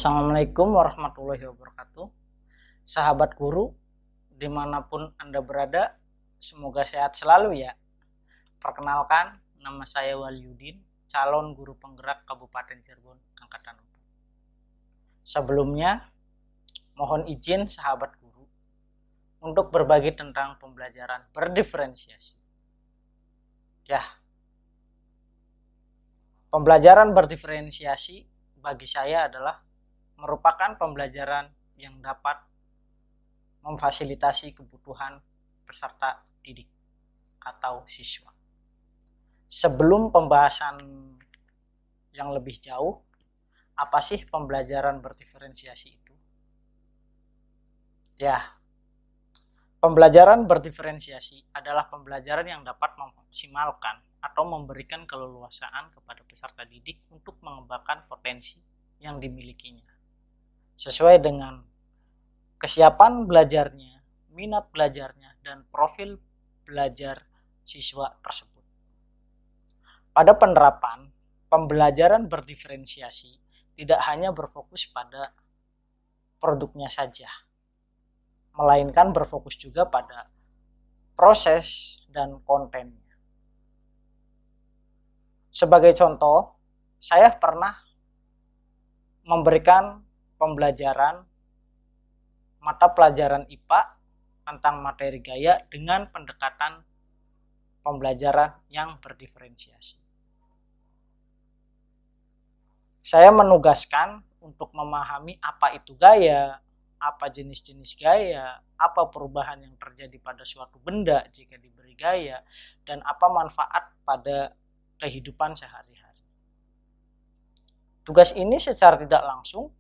Assalamualaikum warahmatullahi wabarakatuh. Sahabat guru, dimanapun Anda berada, semoga sehat selalu ya. Perkenalkan, nama saya Waliudin, calon guru penggerak Kabupaten Cirebon, Angkatan 4. Sebelumnya, mohon izin sahabat guru untuk berbagi tentang pembelajaran berdiferensiasi. Ya, pembelajaran berdiferensiasi bagi saya adalah merupakan pembelajaran yang dapat memfasilitasi kebutuhan peserta didik atau siswa. Sebelum pembahasan yang lebih jauh, apa sih pembelajaran berdiferensiasi itu? Ya, pembelajaran berdiferensiasi adalah pembelajaran yang dapat memaksimalkan atau memberikan keleluasaan kepada peserta didik untuk mengembangkan potensi yang dimilikinya sesuai dengan kesiapan belajarnya, minat belajarnya, dan profil belajar siswa tersebut. Pada penerapan, pembelajaran berdiferensiasi tidak hanya berfokus pada produknya saja, melainkan berfokus juga pada proses dan kontennya. Sebagai contoh, saya pernah memberikan pembelajaran mata pelajaran IPA tentang materi gaya dengan pendekatan pembelajaran yang berdiferensiasi. Saya menugaskan untuk memahami apa itu gaya, apa jenis-jenis gaya, apa perubahan yang terjadi pada suatu benda jika diberi gaya, dan apa manfaat pada kehidupan sehari-hari. Tugas ini secara tidak langsung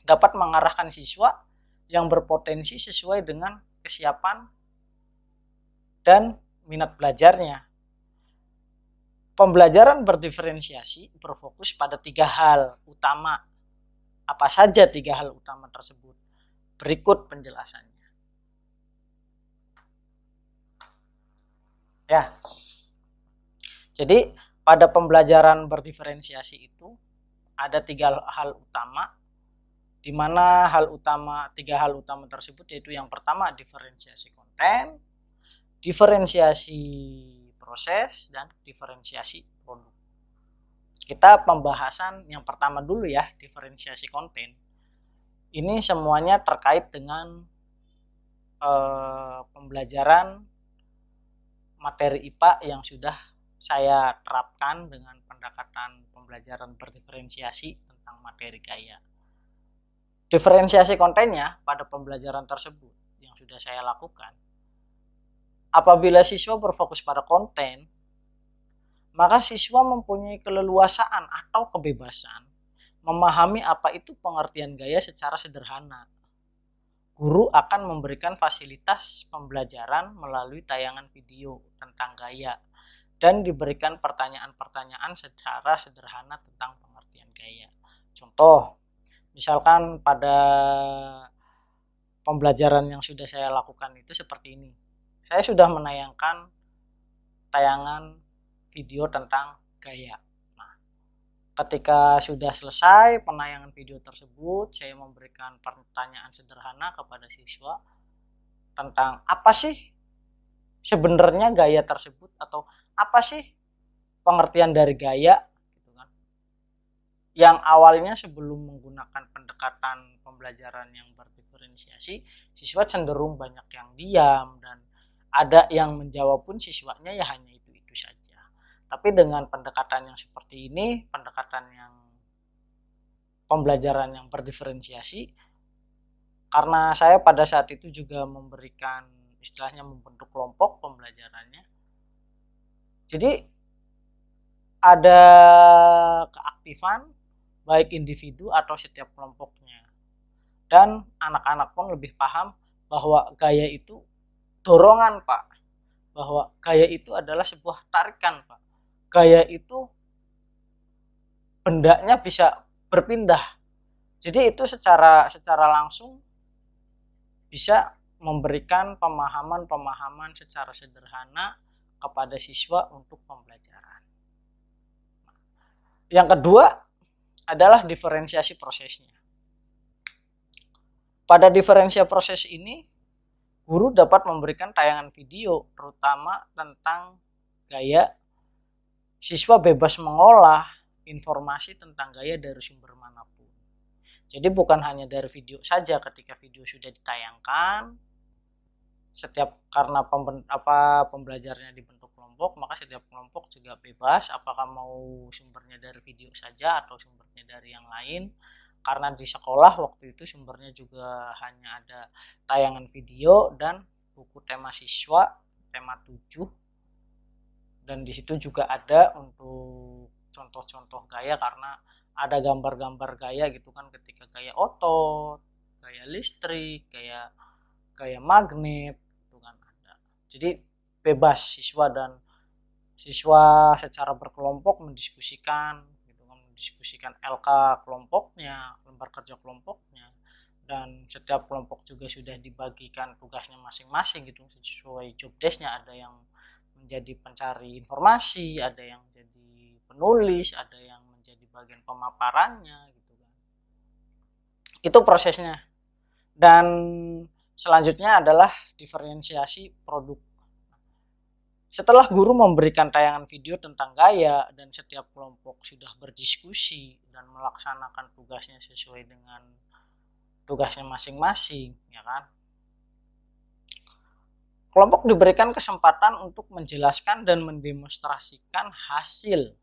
dapat mengarahkan siswa yang berpotensi sesuai dengan kesiapan dan minat belajarnya. Pembelajaran berdiferensiasi berfokus pada 3 hal utama. Apa saja 3 hal utama tersebut? Berikut penjelasannya. Ya. Jadi pada pembelajaran berdiferensiasi itu ada 3 hal utama, di mana 3 hal utama tersebut yaitu yang pertama diferensiasi konten, diferensiasi proses, dan diferensiasi produk. Kita pembahasan yang pertama dulu ya, diferensiasi konten. Ini semuanya terkait dengan pembelajaran materi IPA yang sudah saya terapkan dengan pendekatan pembelajaran berdiferensiasi tentang materi gaya. Diferensiasi kontennya pada pembelajaran tersebut yang sudah saya lakukan. Apabila siswa berfokus pada konten, maka siswa mempunyai keleluasaan atau kebebasan memahami apa itu pengertian gaya secara sederhana. Guru akan memberikan fasilitas pembelajaran melalui tayangan video tentang gaya dan diberikan pertanyaan-pertanyaan secara sederhana tentang pengertian gaya. Contoh, misalkan pada pembelajaran yang sudah saya lakukan itu seperti ini. Saya sudah menayangkan tayangan video tentang gaya. Nah, ketika sudah selesai penayangan video tersebut, saya memberikan pertanyaan sederhana kepada siswa tentang apa sih sebenarnya gaya tersebut atau apa sih pengertian dari gaya. Yang awalnya sebelum menggunakan pendekatan pembelajaran yang berdiferensiasi, siswa cenderung banyak yang diam dan ada yang menjawab pun siswanya ya hanya itu saja. Tapi dengan pendekatan yang seperti ini, pendekatan yang pembelajaran yang berdiferensiasi, karena saya pada saat itu juga memberikan istilahnya membentuk kelompok pembelajarannya. Jadi ada keaktifan baik individu atau setiap kelompoknya. Dan anak-anak pun lebih paham bahwa gaya itu dorongan, Pak. Bahwa gaya itu adalah sebuah tarikan, Pak. Gaya itu bendanya bisa berpindah. Jadi itu secara langsung bisa memberikan pemahaman secara sederhana kepada siswa untuk pembelajaran. Yang kedua adalah diferensiasi prosesnya. Pada diferensial proses ini, guru dapat memberikan tayangan video terutama tentang gaya. Siswa bebas mengolah informasi tentang gaya dari sumber manapun. Jadi bukan hanya dari video saja, ketika video sudah ditayangkan, karena pembelajarnya dibentuk kelompok, maka setiap kelompok juga bebas apakah mau sumbernya dari video saja atau sumbernya dari yang lain. Karena di sekolah waktu itu sumbernya juga hanya ada tayangan video dan buku tema siswa, tema 7. Dan di situ juga ada untuk contoh-contoh gaya, karena ada gambar-gambar gaya gitu kan, ketika gaya otot, gaya listrik, gaya magnet gitu kan ada. Jadi bebas siswa secara berkelompok mendiskusikan gitu kan, mendiskusikan LK kelompoknya, lembar kerja kelompoknya, dan setiap kelompok juga sudah dibagikan tugasnya masing-masing gitu sesuai job desk-nya. Ada yang menjadi pencari informasi, ada yang jadi penulis, ada yang menjadi bagian pemaparannya gitu kan. Itu prosesnya. Dan selanjutnya adalah diferensiasi produk. Setelah guru memberikan tayangan video tentang gaya dan setiap kelompok sudah berdiskusi dan melaksanakan tugasnya sesuai dengan tugasnya masing-masing, ya kan? Kelompok diberikan kesempatan untuk menjelaskan dan mendemonstrasikan hasil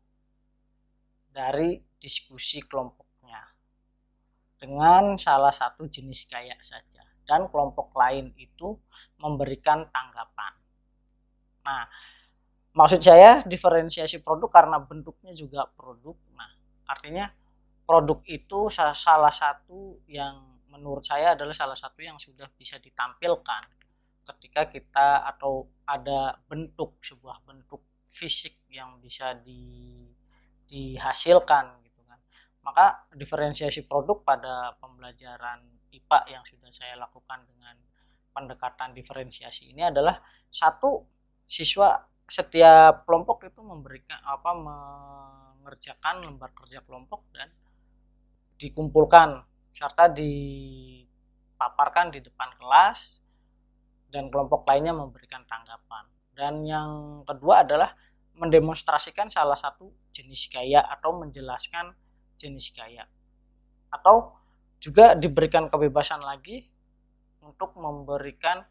dari diskusi kelompoknya dengan salah satu jenis gaya saja, dan kelompok lain itu memberikan tanggapan. Nah, maksud saya diferensiasi produk karena bentuknya juga produk. Nah, artinya produk itu salah satu yang menurut saya adalah salah satu yang sudah bisa ditampilkan ketika kita atau ada sebuah bentuk fisik yang bisa dihasilkan gitu kan. Maka diferensiasi produk pada pembelajaran IPA yang sudah saya lakukan dengan pendekatan diferensiasi ini adalah satu, setiap kelompok itu mengerjakan lembar kerja kelompok dan dikumpulkan serta dipaparkan di depan kelas, dan kelompok lainnya memberikan tanggapan. Dan yang kedua adalah mendemonstrasikan salah satu jenis gaya atau menjelaskan jenis gaya, atau juga diberikan kebebasan lagi untuk memberikan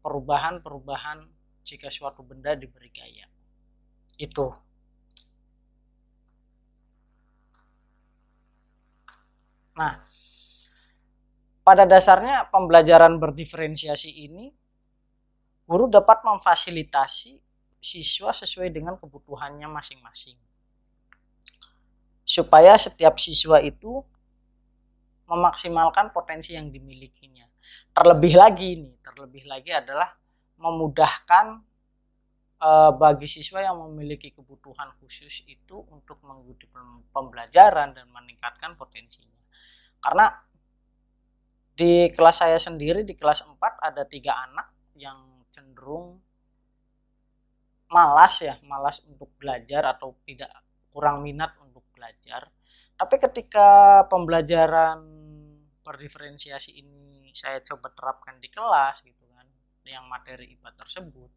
perubahan jika suatu benda diberi gaya. Itu. Nah, pada dasarnya pembelajaran berdiferensiasi ini, guru dapat memfasilitasi siswa sesuai dengan kebutuhannya masing-masing, supaya setiap siswa itu memaksimalkan potensi yang dimilikinya. Terlebih lagi adalah memudahkan bagi siswa yang memiliki kebutuhan khusus itu untuk mengikuti pembelajaran dan meningkatkan potensinya. Karena di kelas saya sendiri, di kelas 4 ada 3 anak yang cenderung malas untuk belajar atau kurang minat untuk belajar. Tapi ketika pembelajaran berdiferensiasi ini saya coba terapkan di kelas gitu kan, yang materi IPA tersebut,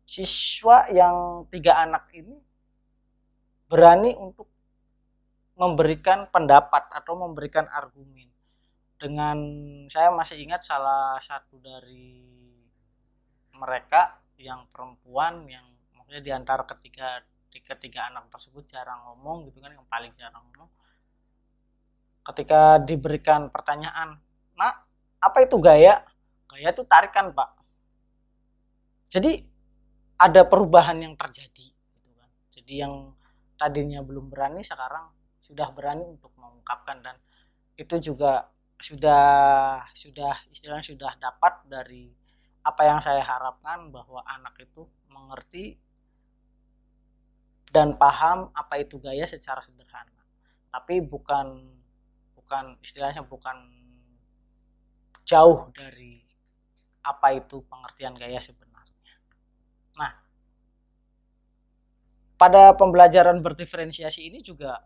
siswa yang 3 anak ini berani untuk memberikan pendapat atau memberikan argumen. Dengan saya masih ingat salah satu dari mereka yang perempuan, yang maksudnya di antara ketiga anak tersebut jarang ngomong gitu kan, yang paling jarang ngomong. Ketika diberikan pertanyaan, "Nak, apa itu gaya?" Gaya itu tarikan, Pak. Jadi ada perubahan yang terjadi gitu kan. Jadi yang tadinya belum berani sekarang sudah berani untuk mengungkapkan, dan itu juga sudah istilahnya sudah dapat dari apa yang saya harapkan, bahwa anak itu mengerti dan paham apa itu gaya secara sederhana. Tapi bukan jauh dari apa itu pengertian gaya sebenarnya. Nah, pada pembelajaran berdiferensiasi ini juga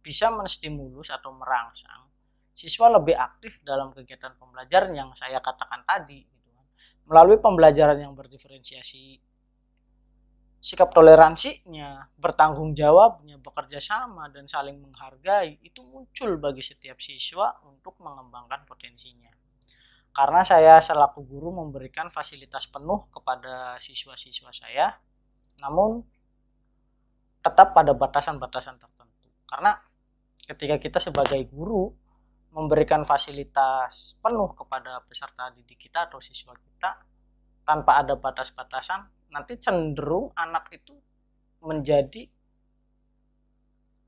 bisa menstimulus atau merangsang siswa lebih aktif dalam kegiatan pembelajaran yang saya katakan tadi gitu kan. Melalui pembelajaran yang berdiferensiasi, sikap toleransinya, bertanggung jawabnya, bekerja sama, dan saling menghargai itu muncul bagi setiap siswa untuk mengembangkan potensinya. Karena saya selaku guru memberikan fasilitas penuh kepada siswa-siswa saya, namun tetap pada batasan-batasan tertentu. Karena ketika kita sebagai guru memberikan fasilitas penuh kepada peserta didik kita atau siswa kita tanpa ada batas-batasan, nanti cenderung anak itu menjadi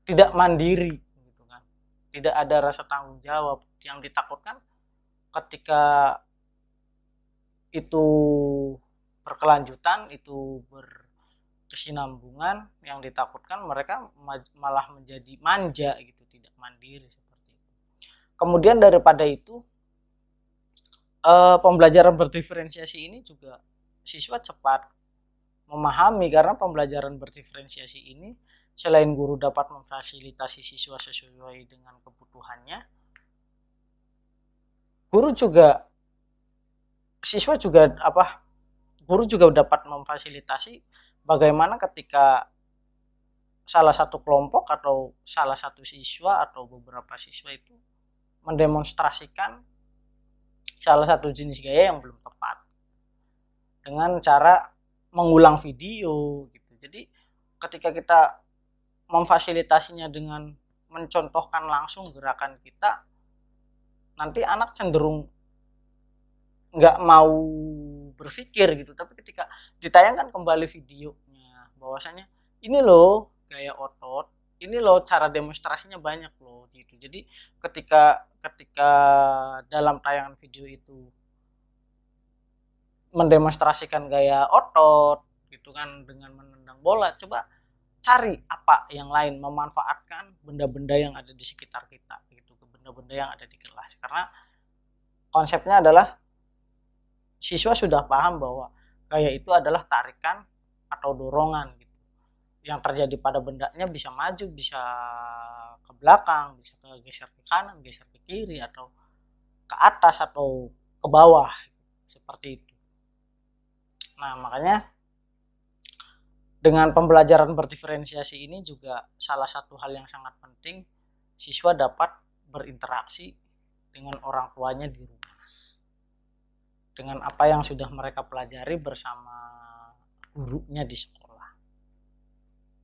tidak mandiri gitu kan. Tidak ada rasa tanggung jawab. Yang ditakutkan ketika itu berkelanjutan, itu berkesinambungan, yang ditakutkan mereka malah menjadi manja gitu, tidak mandiri seperti itu. Kemudian daripada itu, pembelajaran berdiferensiasi ini juga siswa cepat memahami, karena pembelajaran berdiferensiasi ini selain guru dapat memfasilitasi siswa sesuai dengan kebutuhannya, guru juga dapat memfasilitasi bagaimana ketika salah satu kelompok atau salah satu siswa atau beberapa siswa itu mendemonstrasikan salah satu jenis gaya yang belum tepat dengan cara mengulang video gitu. Jadi ketika kita memfasilitasinya dengan mencontohkan langsung gerakan kita, nanti anak cenderung nggak mau berpikir gitu. Tapi ketika ditayangkan kembali videonya, bahwasanya ini loh gaya otot, ini loh cara demonstrasinya banyak loh gitu. Jadi ketika dalam tayangan video itu mendemonstrasikan gaya otot gitu kan dengan menendang bola, coba cari apa yang lain, memanfaatkan benda-benda yang ada di sekitar kita gitu, benda-benda yang ada di kelas. Karena konsepnya adalah siswa sudah paham bahwa gaya itu adalah tarikan atau dorongan gitu. Yang terjadi pada bendanya bisa maju, bisa ke belakang, bisa geser ke kanan, geser ke kiri, atau ke atas atau ke bawah seperti itu. Nah, makanya dengan pembelajaran berdiferensiasi ini juga salah satu hal yang sangat penting, siswa dapat berinteraksi dengan orang tuanya di rumah, dengan apa yang sudah mereka pelajari bersama gurunya di sekolah.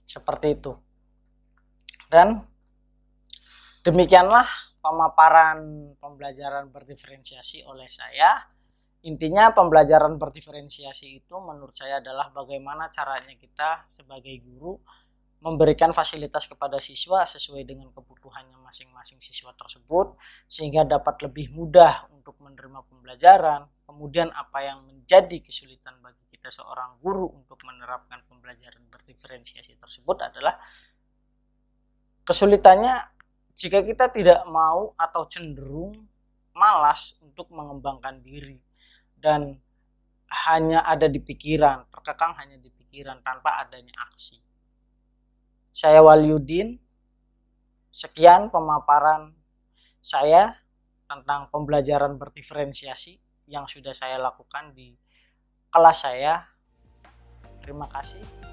Seperti itu. Dan demikianlah pemaparan pembelajaran berdiferensiasi oleh saya. Intinya pembelajaran berdiferensiasi itu menurut saya adalah bagaimana caranya kita sebagai guru memberikan fasilitas kepada siswa sesuai dengan kebutuhannya masing-masing siswa tersebut, sehingga dapat lebih mudah untuk menerima pembelajaran. Kemudian apa yang menjadi kesulitan bagi kita seorang guru untuk menerapkan pembelajaran berdiferensiasi tersebut adalah kesulitannya jika kita tidak mau atau cenderung malas untuk mengembangkan diri dan hanya ada di pikiran, terkekang hanya di pikiran tanpa adanya aksi. Saya Walyudin, sekian pemaparan saya tentang pembelajaran berdiferensiasi yang sudah saya lakukan di kelas saya. Terima kasih.